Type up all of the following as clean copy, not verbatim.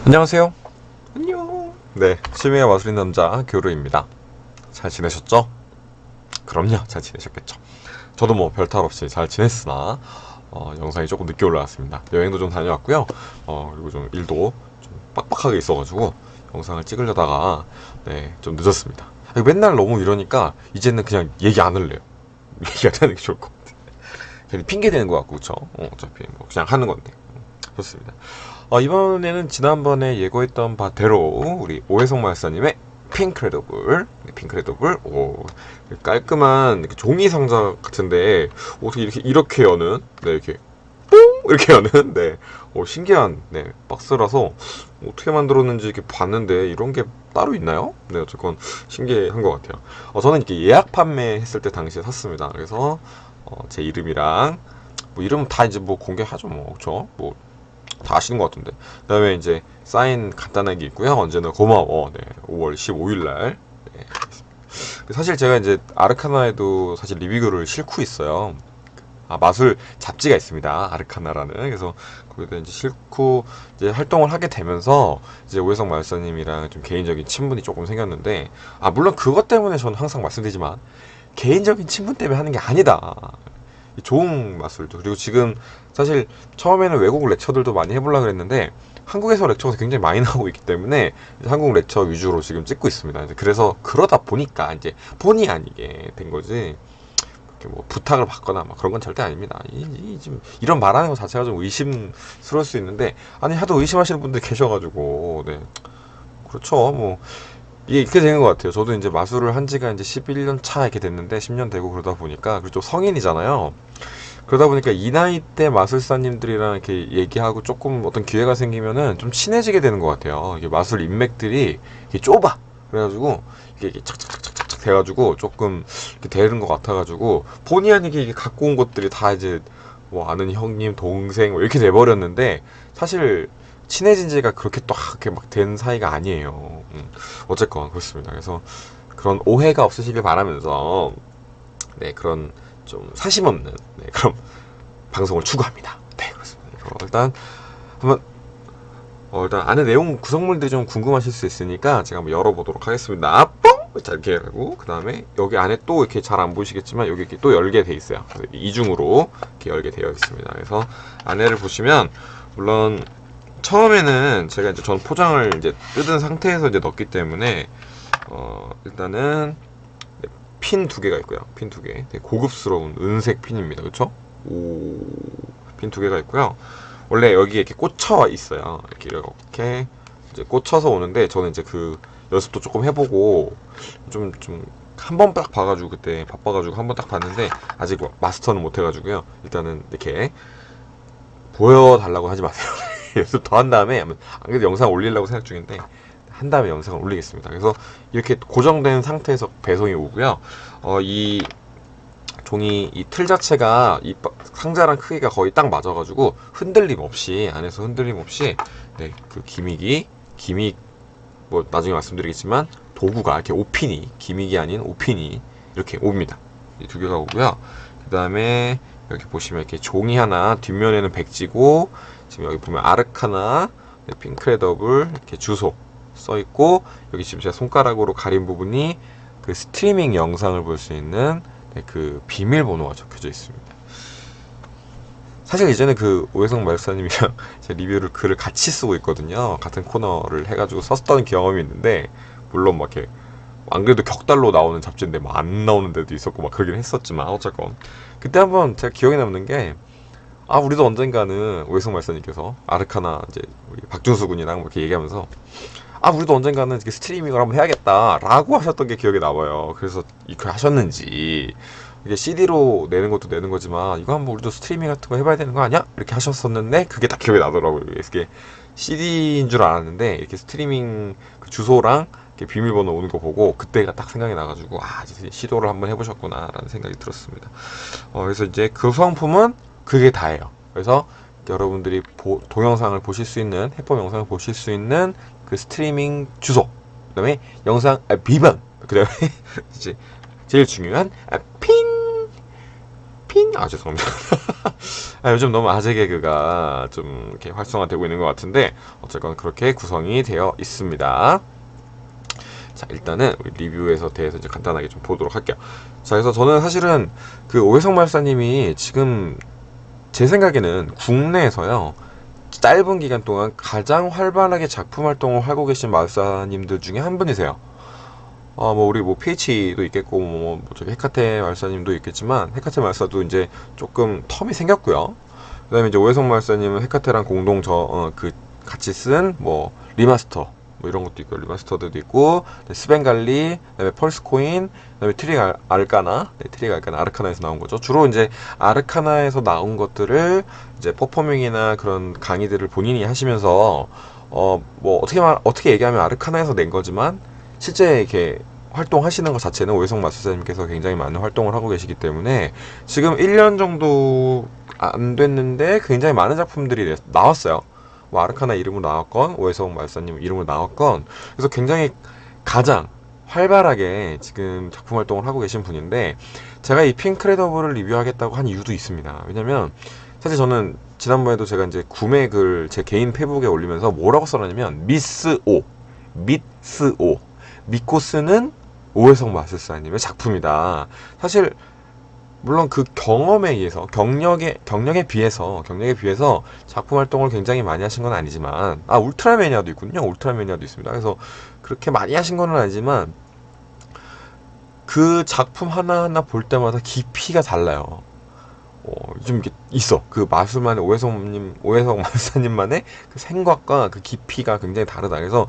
안녕하세요. 안녕. 네, 취미가 마술인 남자 교루입니다. 잘 지내셨죠? 그럼요, 잘 지내셨겠죠. 저도 뭐 별탈 없이 잘 지냈으나 영상이 조금 늦게 올라왔습니다. 여행도 좀 다녀왔고요. 그리고 좀 일도 좀 빡빡하게 있어가지고 영상을 찍으려다가 네, 좀 늦었습니다. 맨날 너무 이러니까 이제는 그냥 얘기 안 할래요. 얘기 안 하는 게 좋을 것 같아요. 괜히 핑계 대는 것 같고, 그쵸? 어차피 뭐 그냥 하는 건데. 좋습니다. 이번에는 지난번에 예고했던 바대로 우리 오해성 마스터님의 핑크레더블, 네, 핑크레더블, 깔끔한 이렇게 종이 상자 같은데 어떻게 이렇게 여는, 네, 이렇게 뽕 이렇게 여는, 네, 신기한 네 박스라서 어떻게 만들었는지 이렇게 봤는데 이런 게 따로 있나요? 네, 어쨌건 신기한 것 같아요. 저는 이렇게 예약 판매했을 때 당시에 샀습니다. 그래서 제 이름이랑 뭐 이름은 다 이제 뭐 공개하죠, 뭐 그렇죠? 뭐 다 아시는 것 같은데. 그 다음에 이제 사인 간단하게 있고요. 언제나 고마워. 네, 5월 15일 날. 네, 사실 제가 이제 아르카나에도 사실 리뷰를 싣고 있어요. 마술 잡지가 있습니다. 아르카나라는. 그래서 거기다 이제 싣고 이제 활동을 하게 되면서 이제 오해성 마술사님이랑 좀 개인적인 친분이 조금 생겼는데, 물론 그것 때문에 저는 항상 말씀드리지만 개인적인 친분 때문에 하는 게 아니다. 좋은 마술도. 그리고 지금 사실 처음에는 외국 렉처들도 많이 해보려고 했는데 한국에서 렉처가 굉장히 많이 나오고 있기 때문에 한국 렉처 위주로 지금 찍고 있습니다. 그래서 그러다 보니까 이제 본의 아니게 된 거지, 이렇게 뭐 부탁을 받거나 막 그런 건 절대 아닙니다. 지금 이런 말하는 것 자체가 좀 의심스러울 수 있는데, 아니 하도 의심하시는 분들이 계셔가지고, 네, 그렇죠. 뭐 이게 이렇게 되는 것 같아요. 저도 이제 마술을 한 지가 이제 11년 차 이렇게 됐는데 10년 되고 그러다 보니까, 그리고 좀 성인이잖아요. 그러다 보니까 이 나이 때 마술사님들이랑 이렇게 얘기하고 조금 어떤 기회가 생기면은 좀 친해지게 되는 것 같아요. 이게 마술 인맥들이 이게 좁아. 그래가지고 이게 착착착착착 돼가지고 조금 이렇게 되는 것 같아가지고 본의 아니게 이게 갖고 온 것들이 다 이제 뭐 아는 형님, 동생 뭐 이렇게 돼버렸는데, 사실 친해진 지가 그렇게 또 그렇게 막 된 사이가 아니에요. 어쨌건 그렇습니다. 그래서 그런 오해가 없으시길 바라면서 네, 그런 좀 사심 없는 네, 그런 방송을 추구합니다. 네, 그렇습니다. 일단 한번 일단 안에 내용 구성물들이 좀 궁금하실 수 있으니까 제가 한번 열어보도록 하겠습니다. 뽕! 자, 이렇게 하고, 그 다음에 여기 안에 또 이렇게 잘 안 보이시겠지만 여기 이렇게 또 열게 돼 있어요. 이중으로 이렇게 열게 되어 있습니다. 그래서 안에를 보시면, 물론 처음에는 제가 이제 전 포장을 이제 뜯은 상태에서 이제 넣었기 때문에 일단은 핀 두 개가 있고요. 핀 두 개. 되게 고급스러운 은색 핀입니다. 그렇죠? 핀 두 개가 있고요. 원래 여기에 이렇게 꽂혀 있어요. 이렇게 이제 꽂혀서 오는데, 저는 이제 그 연습도 조금 해보고 좀 한 번 딱 봐가지고, 그때 바빠가지고 한 번 딱 봤는데 아직 마스터는 못해가지고요. 일단은 이렇게 보여달라고 하지 마세요. 연습 더 한 다음에, 안 그래도 영상 올리려고 생각 중인데 한 다음에 영상을 올리겠습니다. 그래서 이렇게 고정된 상태에서 배송이 오고요. 이 종이 이 틀 자체가 이 상자랑 크기가 거의 딱 맞아가지고 흔들림 없이, 안에서 흔들림 없이 네, 그 기믹 뭐 나중에 말씀드리겠지만 도구가 이렇게 5핀이, 기믹이 아닌 5핀이 이렇게 옵니다. 이 두 개가 오고요. 그 다음에 여기 보시면 이렇게 종이 하나, 뒷면에는 백지고, 지금 여기 보면 아르카나, 네, 핑크레더블 이렇게 주소 써 있고, 여기 지금 제가 손가락으로 가린 부분이 그 스트리밍 영상을 볼 수 있는 네, 그 비밀번호가 적혀져 있습니다. 사실 이제는 그 오해성 마술사님이랑 제 리뷰를 글을 같이 쓰고 있거든요. 같은 코너를 해가지고 썼던 경험이 있는데, 물론 막 이렇게 안 그래도 격달로 나오는 잡지인데 막 안 나오는 데도 있었고 막 그러긴 했었지만, 어쨌건 그때 한번 제가 기억에 남는 게, 우리도 언젠가는 오해성 마술사님께서 아르카나 이제 우리 박준수 군이랑 뭐 이렇게 얘기하면서 우리도 언젠가는 이렇게 스트리밍을 한번 해야겠다라고 하셨던 게 기억에 남아요. 그래서 이렇게 하셨는지, 이게 CD로 내는 것도 내는 거지만 이거 한번 우리도 스트리밍 같은 거 해봐야 되는 거 아니야? 이렇게 하셨었는데 그게 딱 기억이 나더라고요. 이게 CD인 줄 알았는데 이렇게 스트리밍 그 주소랑 이렇게 비밀번호 오는 거 보고 그때가 딱 생각이 나가지고 이제 시도를 한번 해보셨구나라는 생각이 들었습니다. 그래서 이제 그 소장품은 그게 다예요. 그래서 여러분들이 동영상을 보실 수 있는, 해법 영상을 보실 수 있는 그 스트리밍 주소, 그 다음에 영상 비번, 그 다음에 이제 제일 중요한 핑! 아, 죄송합니다. 아, 요즘 너무 아재 개그가 좀 이렇게 활성화되고 있는 것 같은데, 어쨌건 그렇게 구성이 되어 있습니다. 자, 일단은 리뷰에서 대해서 이제 간단하게 좀 보도록 할게요. 자, 그래서 저는 사실은 그 오해성 마술사님이 지금 제 생각에는 국내에서요, 짧은 기간 동안 가장 활발하게 작품 활동을 하고 계신 마술사님들 중에 한 분이세요. 뭐 우리 뭐 PH도 있겠고 저기 헤카테 마술사님도 있겠지만, 헤카테 마술사도 이제 조금 텀이 생겼고요. 그다음에 이제 오해성 마술사님은 헤카테랑 공동 그 같이 쓴 뭐 리마스터 뭐 이런 것도 있고, 리마스터들도 있고, 스벤갈리, 그다음에 펄스코인, 그다음에 트릭 아르카나, 네, 트릭 아르카나, 아르카나에서 나온 거죠. 주로 이제 아르카나에서 나온 것들을 이제 퍼포밍이나 그런 강의들을 본인이 하시면서 뭐 어떻게 얘기하면 아르카나에서 낸 거지만, 실제 이렇게 활동하시는 것 자체는 오해성 마술사님께서 굉장히 많은 활동을 하고 계시기 때문에 지금 1년 정도 안 됐는데 굉장히 많은 작품들이 나왔어요. 뭐 아르카나 이름으로 나왔건 오해성 마술사님 이름으로 나왔건, 그래서 굉장히 가장 활발하게 지금 작품 활동을 하고 계신 분인데, 제가 이 핑크레더블을 리뷰하겠다고 한 이유도 있습니다. 왜냐면 사실 저는 지난번에도 제가 이제 구매 글 제 개인 페북에 올리면서 뭐라고 써놨냐면 미스 오, 미코스는 오해성 마술사님의 작품이다. 사실 물론 그 경험에 의해서 경력에 비해서 작품 활동을 굉장히 많이 하신 건 아니지만, 울트라 매니아도 있군요. 울트라 매니아도 있습니다. 그래서 그렇게 많이 하신 건 아니지만 그 작품 하나하나 볼 때마다 깊이가 달라요. 좀 이렇게 있어. 그 마술만의 오해성 마술사님만의 그 생각과 그 깊이가 굉장히 다르다. 그래서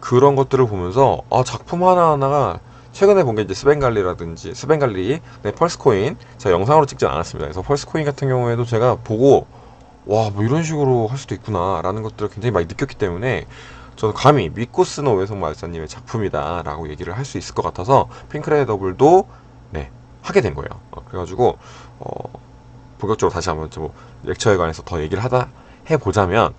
그런 것들을 보면서 작품 하나하나가, 최근에 본 게 이제 스벤갈리, 네, 펄스코인, 제가 영상으로 찍진 않았습니다. 그래서 펄스코인 같은 경우에도 제가 보고, 와, 뭐 이런 식으로 할 수도 있구나 라는 것들을 굉장히 많이 느꼈기 때문에, 저는 감히 믿고 쓰는 오해성 마술사님의 작품이다 라고 얘기를 할 수 있을 것 같아서 핑크레더블도 네, 하게 된 거예요. 그래가지고 본격적으로 다시 한번 좀 렉처에 관해서 더 얘기를 해보자면,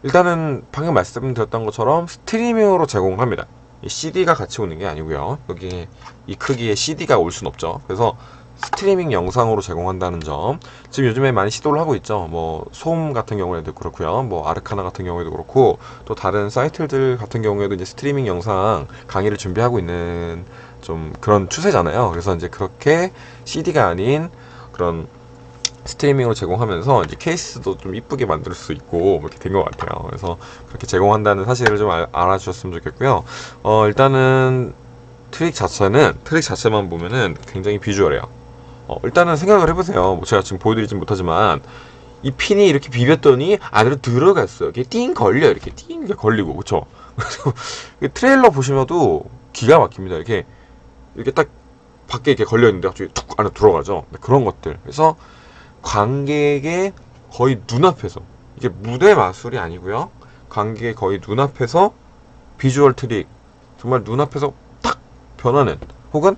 일단은 방금 말씀드렸던 것처럼 스트리밍으로 제공합니다. 이 CD가 같이 오는 게 아니고요. 여기 이 크기의 CD가 올 순 없죠. 그래서 스트리밍 영상으로 제공한다는 점, 지금 요즘에 많이 시도를 하고 있죠. 뭐 소음 같은 경우에도 그렇고요. 뭐 아르카나 같은 경우에도 그렇고, 또 다른 사이트들 같은 경우에도 이제 스트리밍 영상 강의를 준비하고 있는 좀 그런 추세잖아요. 그래서 이제 그렇게 CD가 아닌 그런 스트리밍으로 제공하면서 이제 케이스도 좀 이쁘게 만들 수 있고 뭐 이렇게 된 것 같아요. 그래서 그렇게 제공한다는 사실을 좀 알아주셨으면 좋겠고요. 일단은 트릭 자체만 보면은 굉장히 비주얼해요. 일단은 생각을 해보세요. 뭐 제가 지금 보여드리진 못하지만 이 핀이 이렇게 비볐더니 안으로 들어갔어요. 이렇게 띵 걸려, 이렇게 띵 이렇게 걸리고, 그렇죠? 그래서 트레일러 보시면도 기가 막힙니다. 이렇게 딱 밖에 이렇게 걸려 있는데 갑자기 툭 안에 들어가죠. 그런 것들. 그래서 관객의 거의 눈앞에서, 이게 무대 마술이 아니고요, 관객의 거의 눈앞에서 비주얼 트릭, 정말 눈앞에서 딱 변하는, 혹은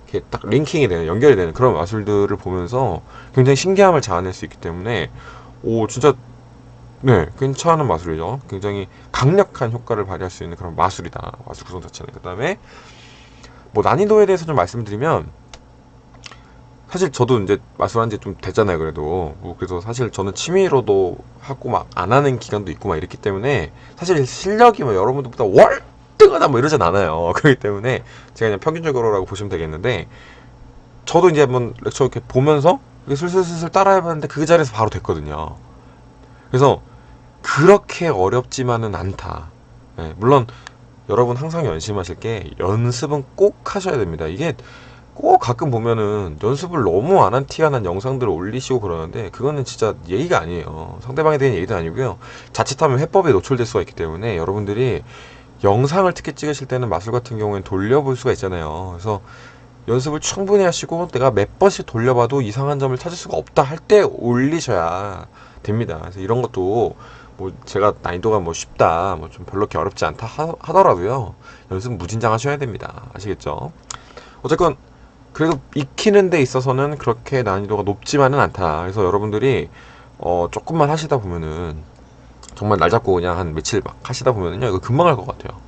이렇게 딱 링킹이 되는, 연결이 되는 그런 마술들을 보면서 굉장히 신기함을 자아낼 수 있기 때문에 진짜 네, 괜찮은 마술이죠. 굉장히 강력한 효과를 발휘할 수 있는 그런 마술이다, 마술 구성 자체는. 그 다음에 뭐 난이도에 대해서 좀 말씀드리면, 사실 저도 이제 마술한 지 좀 됐잖아요. 그래서 사실 저는 취미로도 하고 막 안 하는 기간도 있고 막 이랬기 때문에, 사실 실력이 뭐 여러분들보다 월등하다 뭐 이러진 않아요. 그렇기 때문에 제가 그냥 평균적으로라고 보시면 되겠는데, 저도 이제 한번 렉처 이렇게 보면서 이렇게 슬슬 따라해봤는데 그 자리에서 바로 됐거든요. 그래서 그렇게 어렵지만은 않다. 네, 물론 여러분 항상 연심하실 게, 연습은 꼭 하셔야 됩니다. 이게 꼭 가끔 보면은 연습을 너무 안 한 티가 난 영상들을 올리시고 그러는데, 그거는 진짜 예의가 아니에요. 상대방에 대한 예의도 아니고요. 자칫하면 해법에 노출될 수가 있기 때문에, 여러분들이 영상을 특히 찍으실 때는 마술 같은 경우에는 돌려볼 수가 있잖아요. 그래서 연습을 충분히 하시고 내가 몇 번씩 돌려봐도 이상한 점을 찾을 수가 없다 할 때 올리셔야 됩니다. 그래서 이런 것도 뭐 제가 난이도가 뭐 쉽다, 뭐 좀 별로 그렇게 어렵지 않다 하더라도요, 연습 무진장 하셔야 됩니다. 아시겠죠? 어쨌건 그래도 익히는 데 있어서는 그렇게 난이도가 높지만은 않다. 그래서 여러분들이 조금만 하시다 보면은, 정말 날 잡고 그냥 한 며칠 막 하시다 보면은요, 이거 금방 할 것 같아요.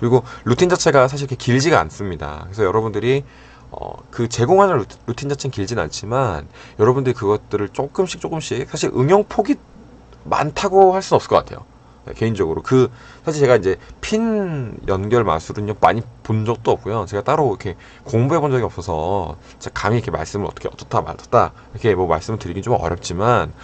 그리고 루틴 자체가 사실 이렇게 길지가 않습니다. 그래서 여러분들이 그 제공하는 루틴 자체는 길진 않지만 여러분들이 그것들을 조금씩 사실 응용 폭이 많다고 할 수는 없을 것 같아요. 네, 개인적으로 사실 제가 이제 핀 연결 마술은요 많이 본 적도 없고요. 제가 따로 이렇게 공부해 본 적이 없어서 제가 감히 이렇게 말씀을 어떻다 말았다 이렇게 뭐 말씀을 드리긴 좀 어렵지만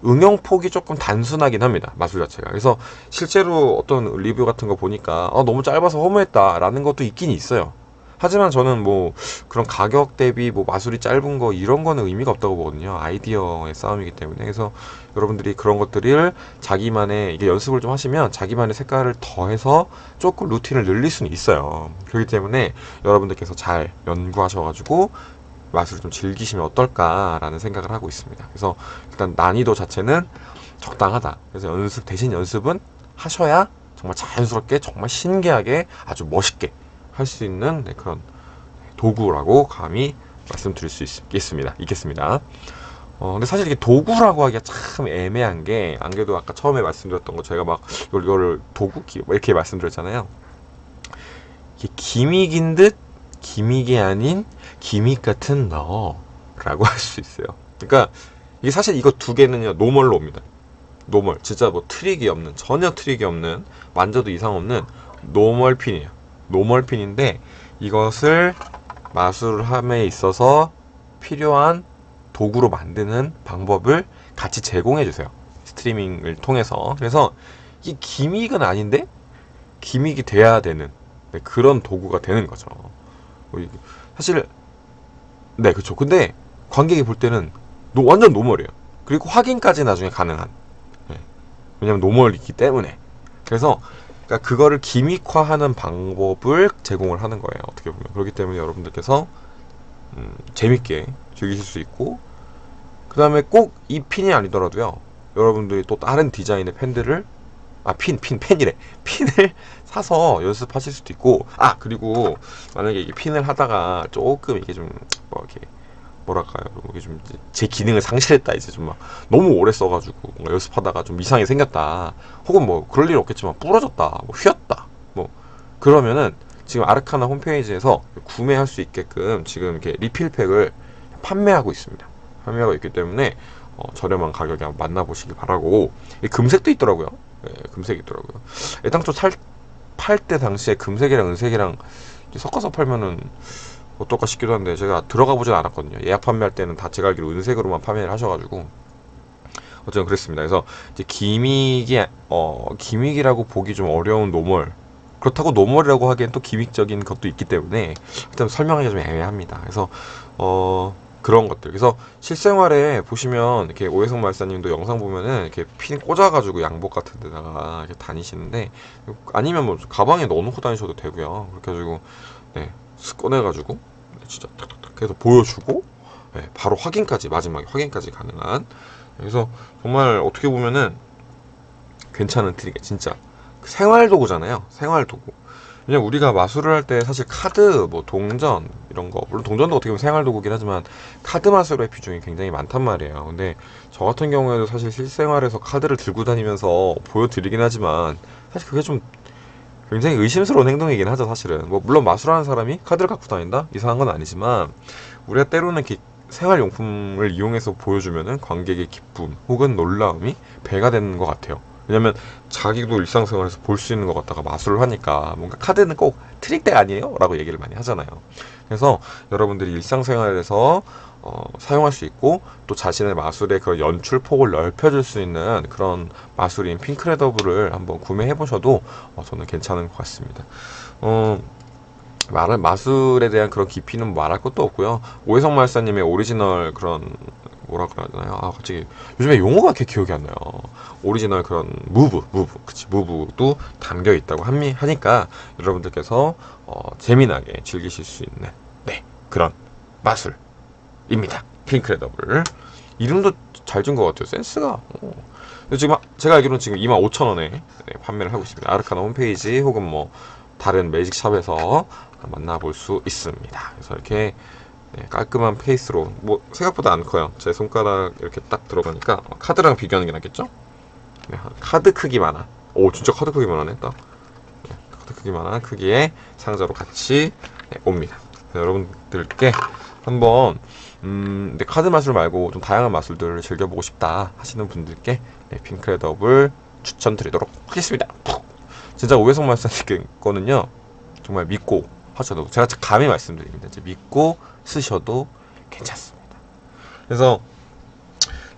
응용 폭이 조금 단순하긴 합니다. 마술 자체가. 그래서 실제로 어떤 리뷰 같은 거 보니까 너무 짧아서 허무했다라는 것도 있긴 있어요. 하지만 저는 뭐 그런 가격 대비 뭐 마술이 짧은 거 이런 거는 의미가 없다고 보거든요. 아이디어의 싸움이기 때문에. 그래서 여러분들이 그런 것들을 자기만의 이게 연습을 좀 하시면 자기만의 색깔을 더해서 조금 루틴을 늘릴 수는 있어요. 그렇기 때문에 여러분들께서 잘 연구하셔가지고 마술을 좀 즐기시면 어떨까라는 생각을 하고 있습니다. 그래서 일단 난이도 자체는 적당하다. 그래서 대신 연습은 하셔야 정말 자연스럽게 정말 신기하게 아주 멋있게 할 수 있는 그런 도구라고 감히 말씀드릴 수 있겠습니다. 근데 사실 이게 도구라고 하기가 참 애매한 게, 안 그래도 아까 처음에 말씀드렸던 거 제가 막 이거를 도구 이렇게 말씀드렸잖아요. 이게 기믹인 듯 기믹이 아닌 기믹 같은 너라고 할 수 있어요. 그러니까 이게 사실 이거 두 개는요 노멀로 옵니다. 노멀, 진짜 뭐 전혀 트릭이 없는, 만져도 이상 없는 노멀 핀이에요. 노멀 핀인데 이것을 마술함에 있어서 필요한 도구로 만드는 방법을 같이 제공해 주세요. 스트리밍을 통해서. 그래서 이 기믹은 아닌데 기믹이 돼야 되는 그런 도구가 되는 거죠. 사실 네, 그렇죠. 근데 관객이 볼 때는 완전 노멀이에요. 그리고 확인까지 나중에 가능한. 왜냐면 노멀이기 때문에. 그래서 그러니까 그거를 기믹화하는 방법을 제공을 하는 거예요. 어떻게 보면. 그렇기 때문에 여러분들께서 재밌게 즐기실 수 있고, 그 다음에 꼭 이 핀이 아니더라도요, 여러분들이 또 다른 디자인의 펜들을 펜이래. 핀을 사서 연습하실 수도 있고, 그리고 만약에 이게 핀을 하다가 조금 이게 좀 이렇게 뭐랄까요, 이게 좀 제 기능을 상실했다, 이제 좀 막 너무 오래 써가지고 뭔가 연습하다가 좀 이상하게 생겼다, 혹은 뭐 그럴 일 없겠지만 부러졌다, 뭐 휘었다, 뭐 그러면은 지금 아르카나 홈페이지에서 구매할 수 있게끔 지금 이렇게 리필팩을 판매하고 있습니다. 판매하고 있기 때문에 저렴한 가격에 한번 만나보시기 바라고. 금색도 있더라고요. 금색이 있더라고요. 애당초 팔 때 당시에 금색이랑 은색이랑 섞어서 팔면은 어떨까 싶기도 한데 제가 들어가 보진 않았거든요. 예약 판매할 때는 다 제가 알기로 은색으로만 판매를 하셔가지고 어쨌든 그랬습니다. 그래서 이제 기믹이라고 보기 좀 어려운 노멀, 그렇다고 노멀이라고 하기엔 또 기믹적인 것도 있기 때문에 일단 설명하기가 좀 애매합니다. 그래서 그런 것들. 그래서 실생활에 보시면 이렇게 오해성 말사님도 영상 보면은 이렇게 핀 꽂아가지고 양복 같은 데다가 이렇게 다니시는데, 아니면 뭐 가방에 넣어놓고 다니셔도 되고요. 그렇게 해가지고 쓱 꺼내가지고 진짜 탁탁탁 해서 보여주고, 바로 마지막에 확인까지 가능한. 그래서 정말 어떻게 보면은 괜찮은 트릭이에요. 진짜 생활도구잖아요. 생활도구. 왜냐면 우리가 마술을 할 때 사실 카드, 뭐 동전 이런 거, 물론 동전도 어떻게 보면 생활도구긴 하지만 카드 마술의 비중이 굉장히 많단 말이에요. 근데 저 같은 경우에도 사실 실생활에서 카드를 들고 다니면서 보여드리긴 하지만 사실 그게 좀 굉장히 의심스러운 행동이긴 하죠, 사실은. 뭐 물론 마술하는 사람이 카드를 갖고 다닌다? 이상한 건 아니지만 우리가 때로는 생활용품을 이용해서 보여주면은 관객의 기쁨 혹은 놀라움이 배가 되는 것 같아요. 왜냐면 자기도 일상생활에서 볼 수 있는 것 같다가 마술을 하니까 뭔가 카드는 꼭 트릭덱 아니에요? 라고 얘기를 많이 하잖아요. 그래서 여러분들이 일상생활에서 사용할 수 있고 또 자신의 마술의 그 연출폭을 넓혀줄 수 있는 그런 마술인 핑크레더블을 한번 구매해 보셔도 저는 괜찮은 것 같습니다. 마술에 대한 그런 깊이는 말할 것도 없고요. 오해성 말사님의 오리지널 그런 뭐라 그래야 되나요? 갑자기 요즘에 용어가 이렇게 기억이 안 나요. 오리지널 그런 무브도 담겨 있다고 하니까 여러분들께서 재미나게 즐기실 수 있는 그런 마술입니다. 핑크레더블. 이름도 잘 준 것 같아요. 센스가. 지금 제가 알기로는 지금 25,000원에 판매를 하고 있습니다. 아르카나 홈페이지 혹은 뭐 다른 매직샵에서 만나볼 수 있습니다. 그래서 이렇게 깔끔한 페이스로, 뭐 생각보다 안 커요. 제 손가락 이렇게 딱 들어가니까 카드랑 비교하는 게 낫겠죠? 카드 크기만한, 진짜 카드 크기만하네. 딱 카드 크기만한 크기의 상자로 같이 옵니다. 여러분들께 한번 근데 카드 마술 말고 좀 다양한 마술들을 즐겨보고 싶다 하시는 분들께 네, 핑크레더블 추천드리도록 하겠습니다. 진짜 오해성 마술사님 거는요 정말 믿고 하셔도, 제가 감히 말씀드립니다. 이제 믿고 쓰셔도 괜찮습니다. 그래서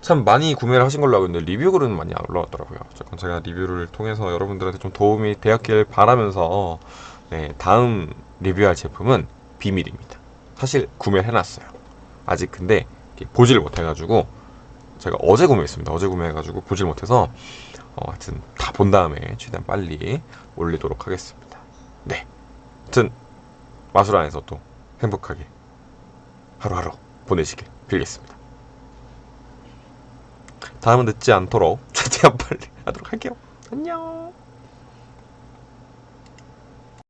참 많이 구매를 하신 걸로 알고 있는데 리뷰글은 많이 안 올라왔더라고요. 조금 제가 리뷰를 통해서 여러분들한테 좀 도움이 되었길 바라면서 네, 다음 리뷰할 제품은 비밀입니다. 사실 구매를 해놨어요. 아직 근데 보지를 못해가지고, 제가 어제 구매했습니다. 어제 구매해가지고 보지를 못해서 하여튼 다 본 다음에 최대한 빨리 올리도록 하겠습니다. 네, 하여튼 마술 안에서 또 행복하게 하루하루 보내시길 빌겠습니다. 다음은 늦지 않도록 최대한 빨리 하도록 할게요. 안녕.